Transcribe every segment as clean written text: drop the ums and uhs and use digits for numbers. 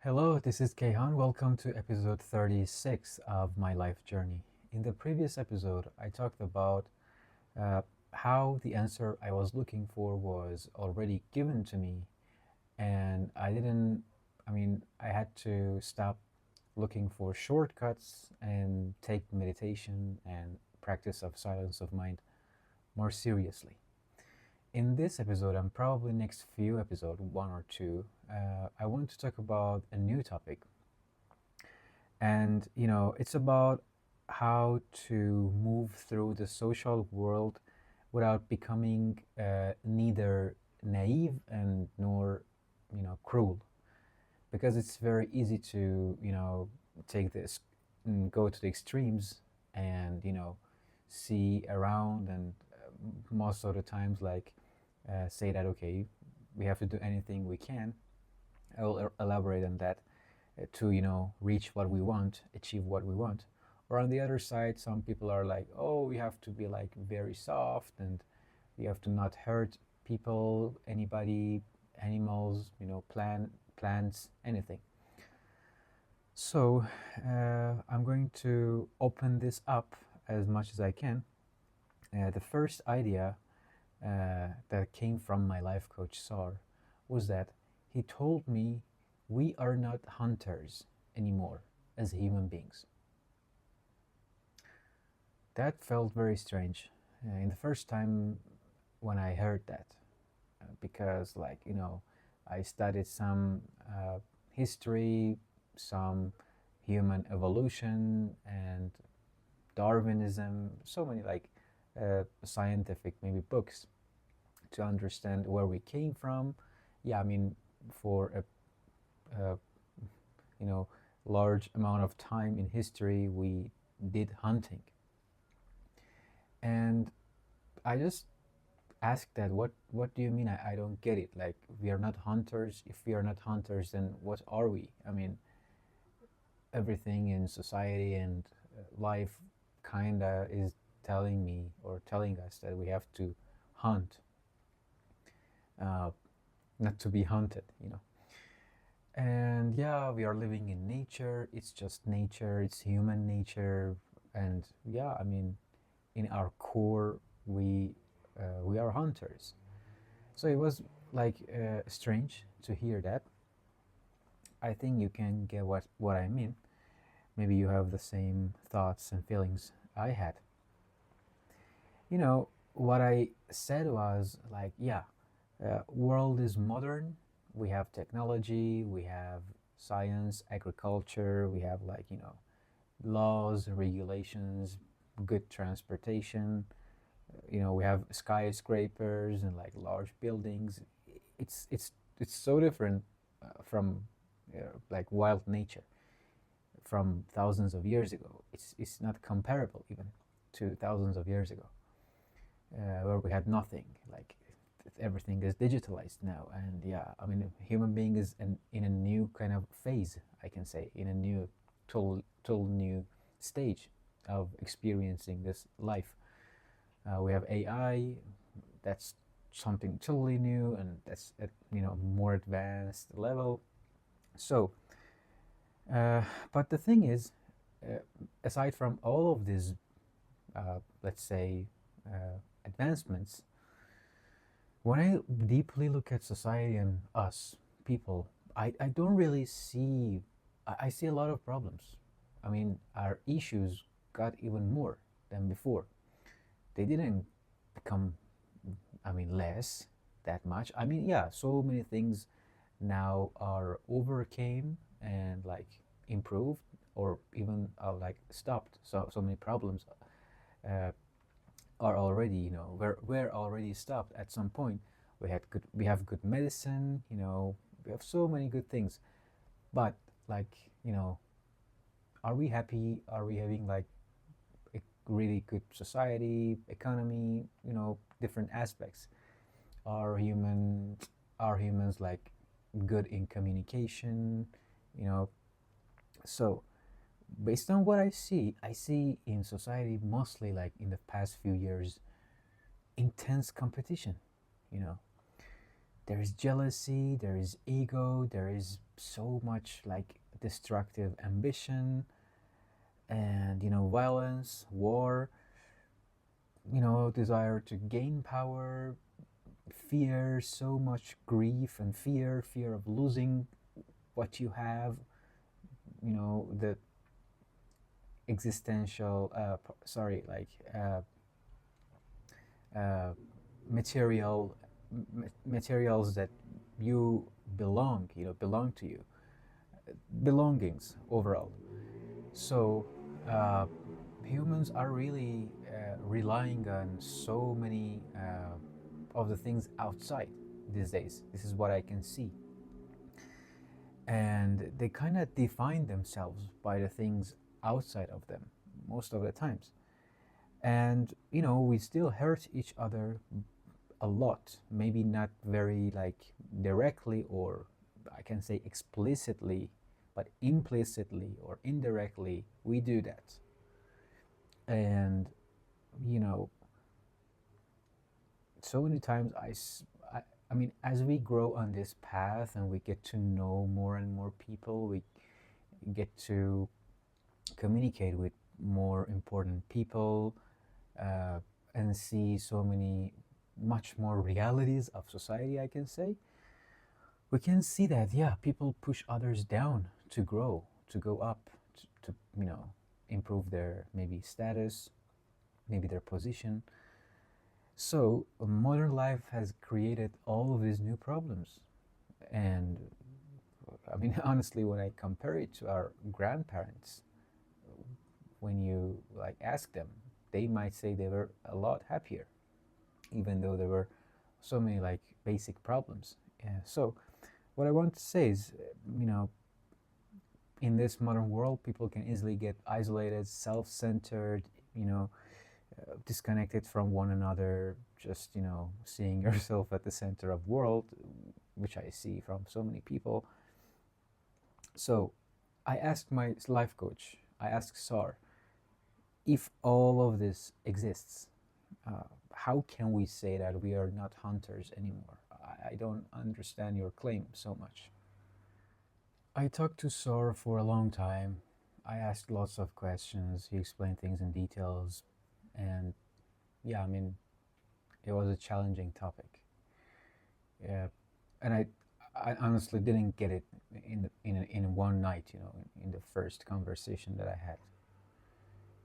Hello, this is Kayhan. Welcome to episode 36 of my life journey. In the previous episode, I talked about uh, how the answer I was looking for was already given to me, and I had to stop looking for shortcuts and take meditation and practice of silence of mind more seriously. In this episode, and probably next few episode, one or two, I want to talk about a new topic, and it's about how to move through the social world without becoming neither naive and nor cruel, because it's very easy to take this and go to the extremes and see around and most of the times like say that okay, we have to do anything we can. I will elaborate on that to reach what we want, achieve what we want. Or on the other side, some people are like, oh, we have to be like very soft and we have to not hurt people, anybody, animals, plants, anything. So I'm going to open this up as much as I can. The first idea that came from my life coach Sar was that he told me we are not hunters anymore as human beings. That felt very strange in the first time when I heard that, because, like, I studied some history, some human evolution, and Darwinism, so many like scientific maybe books to understand where we came from. Yeah, I mean, for a you know large amount of time in history, we did hunting, and I just asked that what do you mean? I don't get it. Like, we are not hunters. If we are not hunters, then what are we? I mean, everything in society and life kinda is telling me or telling us that we have to hunt, uh, not to be hunted. And yeah, we are living in nature. It's just nature. It's human nature. And yeah, I mean, in our core, we are hunters. So it was like strange to hear that. I think you can get what I mean. Maybe you have the same thoughts and feelings I had. What I said was like, yeah, world is modern. We have technology, we have science, agriculture, we have like laws, regulations, good transportation. We have skyscrapers and like large buildings. It's so different from like wild nature from thousands of years ago. It's not comparable even to thousands of years ago, where we had nothing. Like, everything is digitalized now, and yeah, I mean, a human being is in a new kind of phase. I can say in a new, total new stage of experiencing this life. We have AI. That's something totally new, and that's at more advanced level. So, uh, but the thing is, uh, aside from all of these, let's say, advancements, when I deeply look at society and us people, I don't really see. I see a lot of problems. I mean, our issues got even more than before. They didn't become, I mean, less that much. I mean, yeah, so many things now are overcame and like improved, or even like stopped. So many problems uh, are already, we're already stopped at some point. We have good medicine, we have so many good things. But, like, are we happy? Are we having like a really good society, economy, different aspects? Are humans like good in communication? you know so based on what I see in society, mostly like in the past few years, intense competition. you know there is jealousy, there is ego, there is so much like destructive ambition and violence, war, desire to gain power, fear, so much grief and fear of losing what you have, the existential sorry like uh, material materials that you belong to you, belongings overall. So uh, humans are really relying on so many of the things outside these days. This is what I can see. And they kind of define themselves by the things outside of them most of the times. And we still hurt each other a lot, maybe not very like directly, or I can say explicitly, but implicitly or indirectly we do that. And you know so many times I mean, as we grow on this path and we get to know more and more people, we get to communicate with more important people, uh, and see so many much more realities of society, I can say. We can see that, yeah, people push others down to grow, to go up, to improve their maybe status, maybe their position. So modern life has created all of these new problems. And I mean, honestly, when I compare it to our grandparents, when you like ask them, they might say they were a lot happier, even though there were so many like basic problems. Yeah. So what I want to say is, in this modern world, people can easily get isolated, self-centered, disconnected from one another, just seeing yourself at the center of world, which I see from so many people. So I asked my life coach, I asked Sar, if all of this exists, how can we say that we are not hunters anymore? I don't understand your claim so much. I talked to Sar for a long time. I asked lots of questions. He explained things in details, and yeah, I mean, it was a challenging topic. Yeah, and I honestly didn't get it in one night. In the first conversation that I had,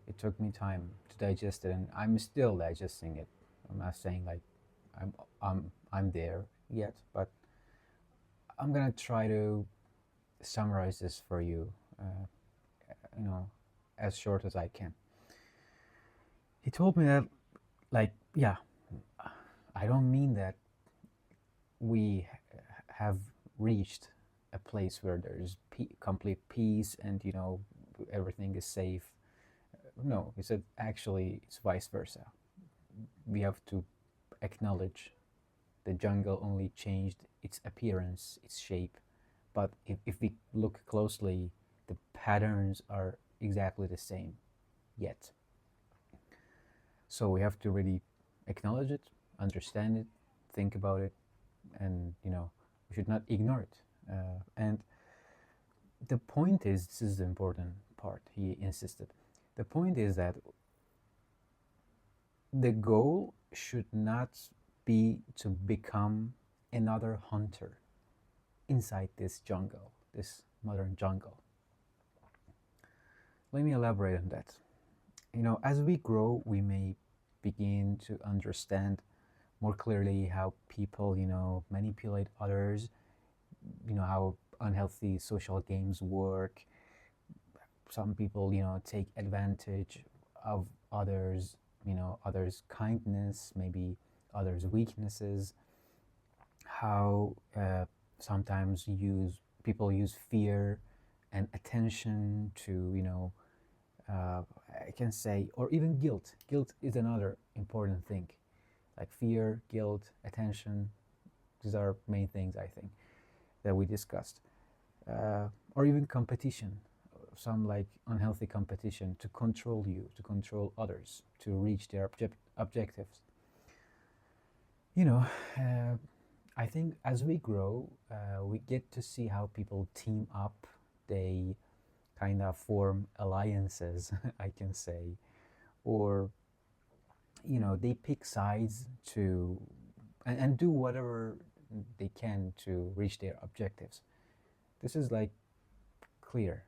it took me time to digest it, and I'm still digesting it. I'm not saying like I'm there yet, but I'm gonna try to summarize this for you, you know, as short as I can. He told me that, like, yeah, I don't mean that we have reached a place where there's complete peace and everything is safe. No, he said actually it's vice versa. We have to acknowledge the jungle only changed its appearance, its shape, but if we look closely, the patterns are exactly the same yet. So we have to really acknowledge it, understand it, think about it, and we should not ignore it. And the point is, this is the important part. He insisted. The point is that the goal should not be to become another hunter inside this jungle, this modern jungle. Let me elaborate on that. As we grow, we may begin to understand more clearly how people, manipulate others, how unhealthy social games work. Some people, take advantage of others, others' kindness, maybe others' weaknesses. How sometimes people use fear and attention to, I can say, or even guilt. Guilt is another important thing, like fear, guilt, attention. These are main things I think that we discussed, or even competition. Some like unhealthy competition to control you, to control others, to reach their objectives. You know, uh, I think as we grow, we get to see how people team up. They kind of form alliances, I can say, or they pick sides to and do whatever they can to reach their objectives. This is like clear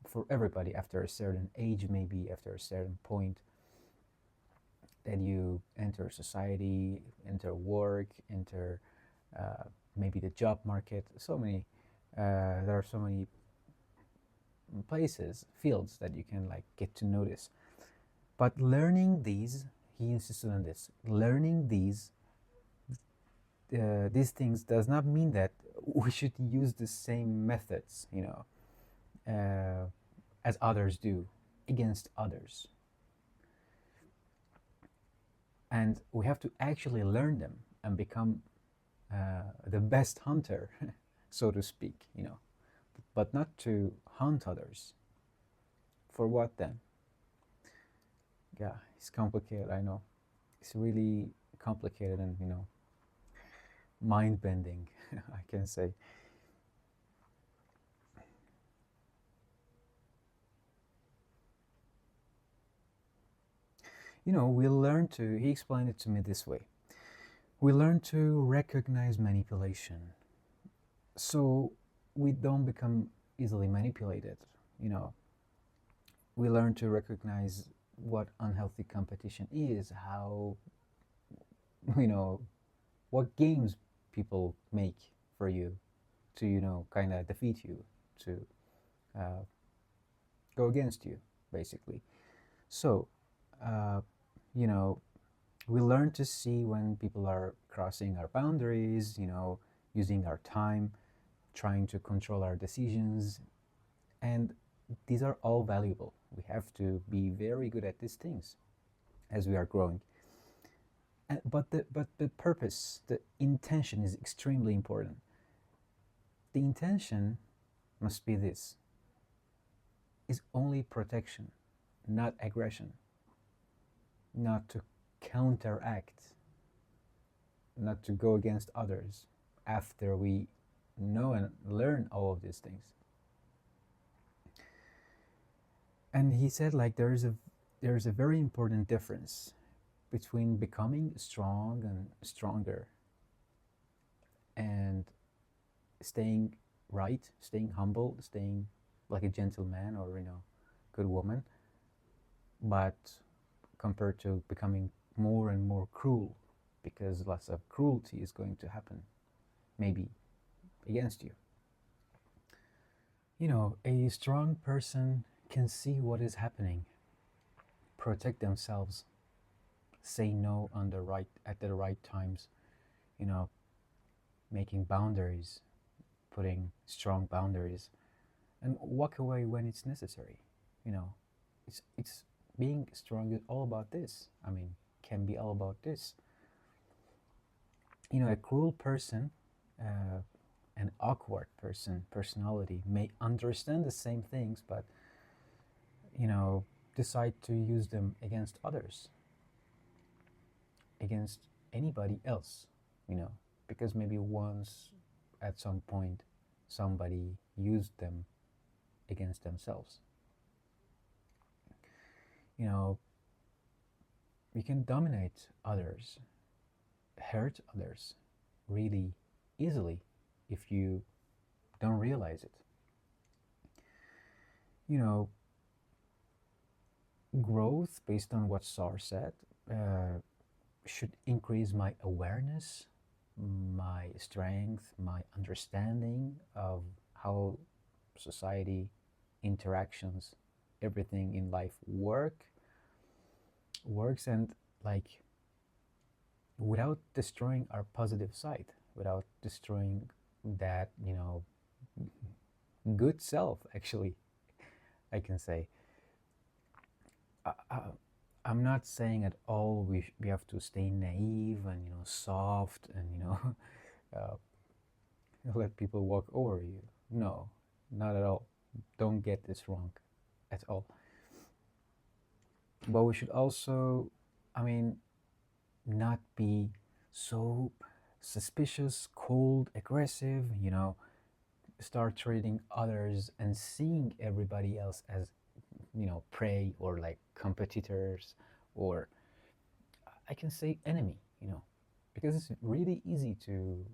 for everybody after a certain age, maybe after a certain point that you enter society, enter work, enter uh, maybe the job market. So many, there are so many places, fields that you can like get to notice. But learning these, he insisted on this. Learning these things does not mean that we should use the same methods, as others do against others. And we have to actually learn them and become the best hunter, so to speak, but not to hunt others. For what then? Yeah, it's complicated, I know. It's really complicated and, mind bending, I can say. We learn to, he explained it to me this way. We learn to recognize manipulation so we don't become easily manipulated. You know, we learn to recognize what unhealthy competition is, how, you know, what games people make for you to, kind of defeat you, to uh, go against you, basically. So, uh, you know, we learn to see when people are crossing our boundaries, using our time, trying to control our decisions. And these are all valuable. We have to be very good at these things as we are growing. But the purpose, the intention is extremely important. The intention must be this: is only protection, not aggression, not to counteract, not to go against others after we know and learn all of these things. And he said like there is a very important difference between becoming strong and stronger and staying right, staying humble, staying like a gentleman or good woman, but compared to becoming more and more cruel, because lots of cruelty is going to happen, maybe against you. A strong person can see what is happening, protect themselves, say no on the right at the right times, you know, making boundaries, putting strong boundaries, and walk away when it's necessary. You know, it's being strong is all about this. I mean, can be all about this. A cruel person, uh, an awkward personality may understand the same things, but you know, decide to use them against others, against anybody else, because maybe once at some point somebody used them against themselves. You know, you can dominate others, hurt others really easily if you don't realize it. You know, growth, based on what Sar said, uh, should increase my awareness, my strength, my understanding of how society, interactions, everything in life works, and like without destroying our positive side, without destroying that good self. Actually, I can say, I, I, I'm not saying at all we have to stay naive and soft and uh, let people walk over you. No, not at all. Don't get this wrong at all. But we should also, I mean, not be so suspicious, cold, aggressive, start treating others and seeing everybody else as, prey or like competitors, or I can say enemy, because it's really easy to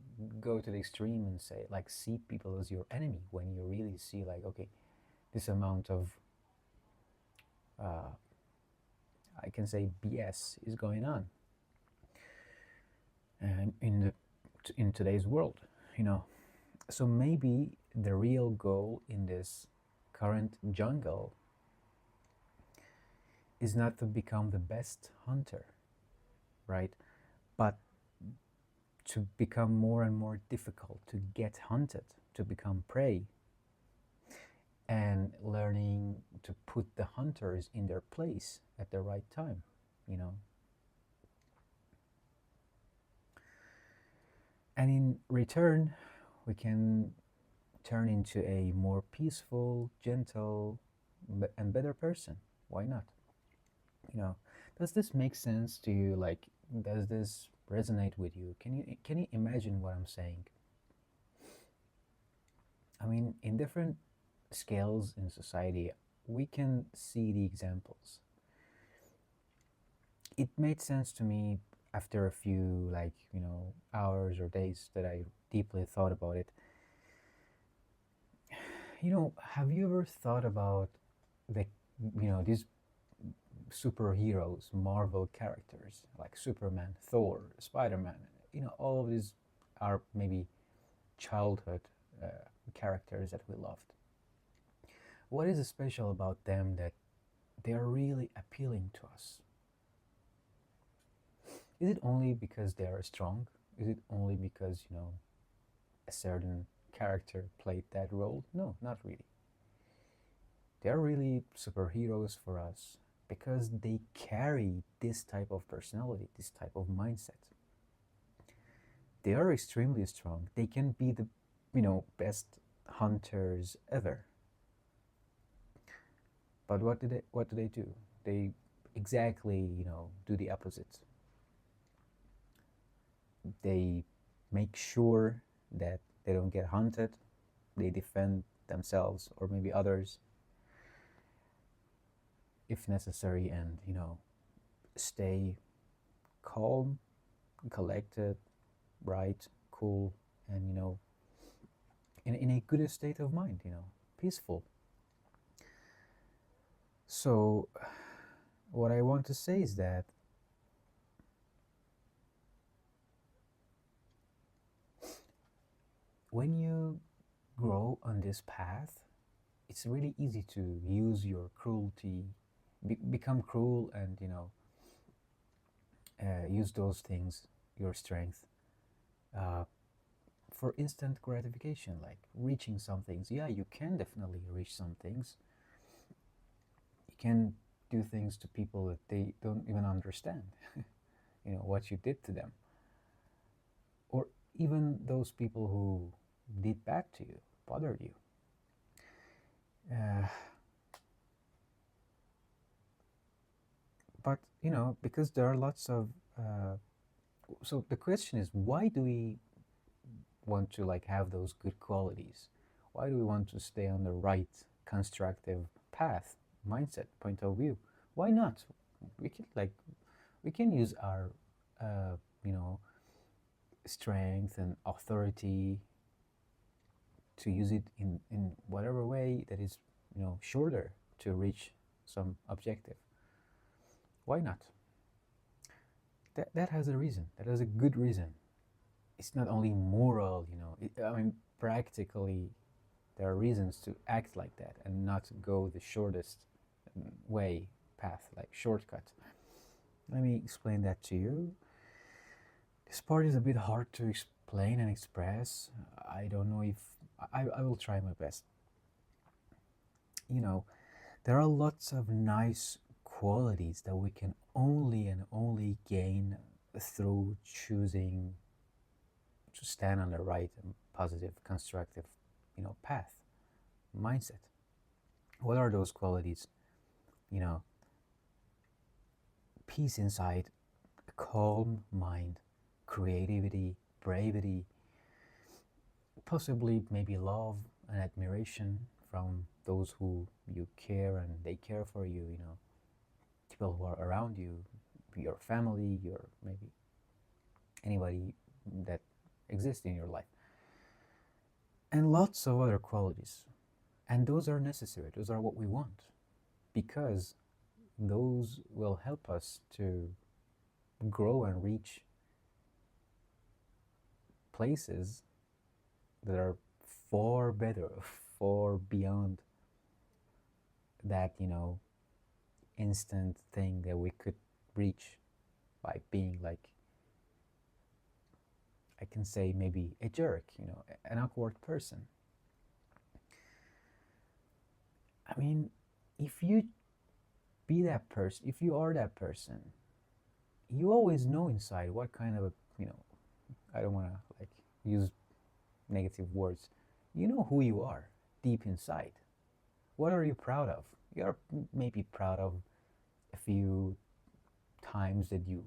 go to the extreme and say, like, see people as your enemy when you really see, like, okay, this amount of, uh, I can say, BS is going on in today's world, you know. So maybe the real goal in this current jungle is not to become the best hunter, right? But to become more and more difficult to get hunted, to become prey, and learning to put the hunters in their place at the right time, you know. And in return, we can turn into a more peaceful, gentle, and better person. Why not? You know, does this make sense to you? Like, does this resonate with you? Can you imagine what I'm saying? I mean, in different scales in society, we can see the examples. It made sense to me after a few, like, hours or days that I deeply thought about it. Have you ever thought about the, these superheroes, Marvel characters like Superman, Thor, Spider-Man? All of these are maybe childhood uh, characters that we loved. What is special about them that they are really appealing to us? Is it only because they are strong? Is it only because, a certain character played that role? No, not really. They're really superheroes for us because they carry this type of personality, this type of mindset. They are extremely strong. They can be the, best hunters ever. But what do they do? They exactly, do the opposite. They make sure that they don't get hunted. They defend themselves or maybe others if necessary, and stay calm, collected, bright, cool, and in a good state of mind, peaceful. So what I want to say is that when you grow on this path, it's really easy to use your cruelty, become cruel, and use those things, your strength, uh, for instant gratification, like reaching some things. Yeah, you can definitely reach some things. You can do things to people that they don't even understand, what you did to them, or even those people who did bad to you, bothered you. Uh, but because there are lots of so the question is, why do we want to like have those good qualities? Why do we want to stay on the right constructive path, mindset, point of view? Why not? We can use our uh, you know strength and authority to use it in whatever way that is shorter to reach some objective. Why not? That has a reason. That has a good reason. It's not only moral, I mean, practically, there are reasons to act like that and not go the shortest way, path, like shortcut. Let me explain that to you. This part is a bit hard to explain and express. I don't know if I will try my best. You know, there are lots of nice qualities that we can only and only gain through choosing to stand on the right and positive, constructive, path, mindset. What are those qualities? You know, peace inside, a calm mind, creativity, bravery, possibly maybe love and admiration from those who you care and they care for you, people who are around you, your family, your maybe anybody that exists in your life, and lots of other qualities. And those are necessary, those are what we want, because those will help us to grow and reach places that are far better, far beyond that, instant thing that we could reach by being like, I can say maybe a jerk, an awkward person. I mean, if you be that person, if you are that person, you always know inside what kind of, I don't want to like use negative words. You know who you are deep inside. What are you proud of? You're maybe proud of a few times that you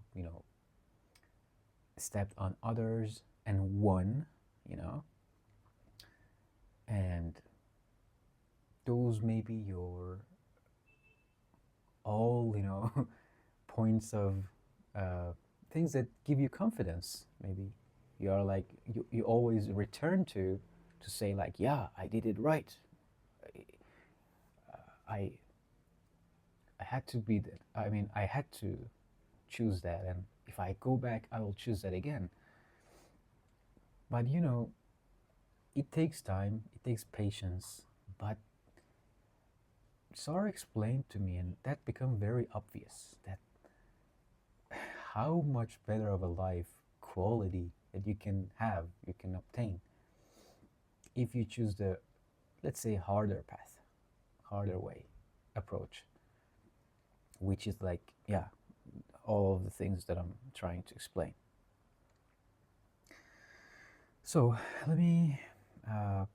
stepped on others and won, you know, and those may be your all, points of things that give you confidence. Maybe you are like, you always return to say like, yeah, I did it right. I I had to be that. I mean, I had to choose that, and if I go back, I will choose that again. But it takes time, it takes patience. But Sarah explained to me, and that became very obvious, that how much better of a life quality that you can have, you can obtain, if you choose the, let's say, harder path, harder way approach, which is like, yeah, all of the things that I'm trying to explain. So let me uh,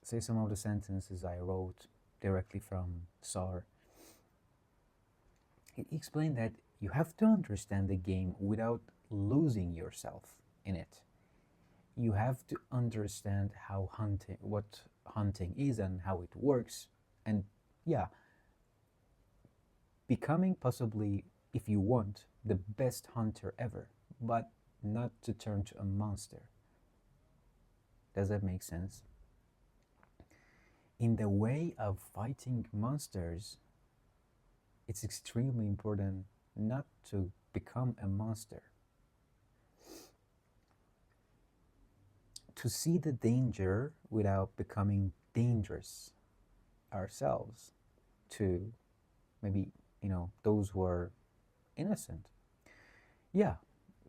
say some of the sentences I wrote directly from SAR. He explained that you have to understand the game without losing yourself in it. You have to understand what hunting is and how it works, and yeah, becoming possibly, if you want, the best hunter ever, but not to turn to a monster. Does that make sense? In the way of fighting monsters, it's extremely important not to become a monster. To see the danger without becoming dangerous ourselves to maybe, those who are innocent. Yeah,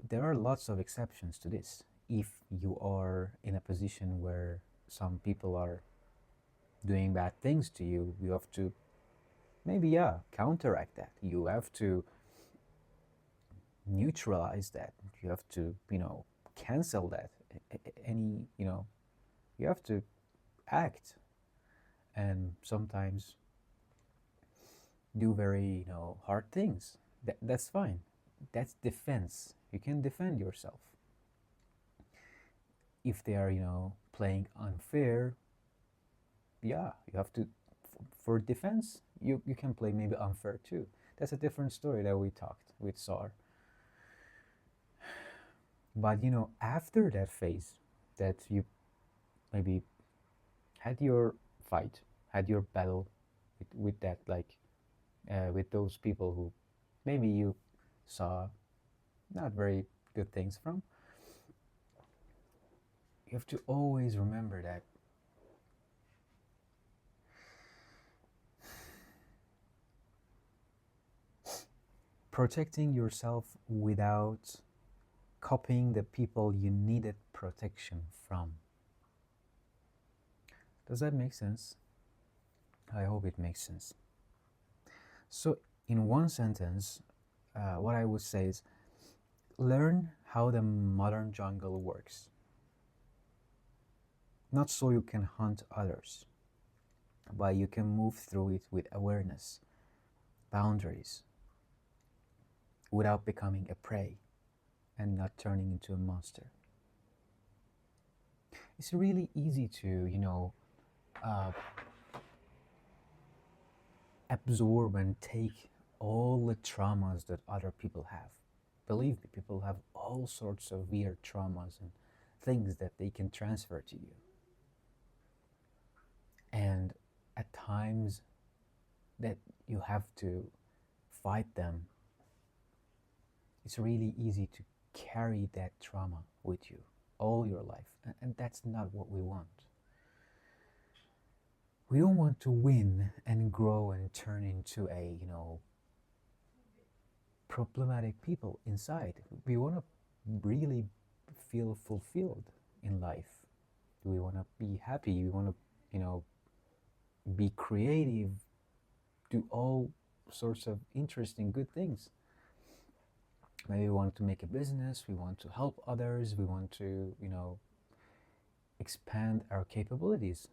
there are lots of exceptions to this. If you are in a position where some people are doing bad things to you, you have to maybe, yeah, counteract that. You have to neutralize that. You have to, cancel that. Any, you have to act, and sometimes do very, hard things. That's fine. That's defense. You can defend yourself. If they are, playing unfair, yeah, you have to, for defense, you can play maybe unfair too. That's a different story that we talked with SAR. But after that phase, that you maybe had your fight, had your battle with that, like, with those people who maybe you saw not very good things from, you have to always remember that protecting yourself without copying the people you needed protection from. Does that make sense? I hope it makes sense. So, in one sentence, what I would say is, learn how the modern jungle works. Not so you can hunt others, but you can move through it with awareness, boundaries, without becoming a prey and not turning into a monster. It's really easy to, uh, absorb and take all the traumas that other people have. Believe me, people have all sorts of weird traumas and things that they can transfer to you. And at times that you have to fight them, it's really easy to carry that trauma with you all your life. And that's not what we want. We don't want to win and grow and turn into a, problematic people inside. We want to really feel fulfilled in life. We want to be happy. We want to, be creative, do all sorts of interesting, good things. Maybe we want to make a business, we want to help others, we want to, expand our capabilities.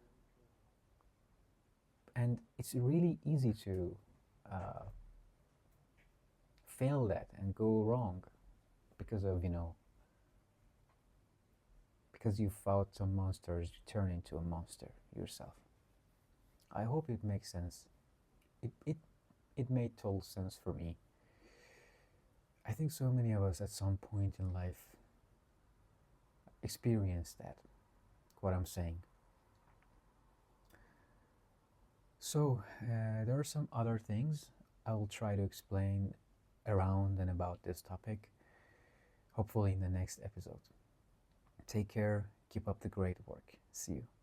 And it's really easy to uh, fail that and go wrong because of, because you fought some monsters, you turn into a monster yourself. I hope it makes sense. It made total sense for me. I think so many of us at some point in life experience that, what I'm saying. So, there are some other things I will try to explain around and about this topic, hopefully in the next episode. Take care, keep up the great work. See you.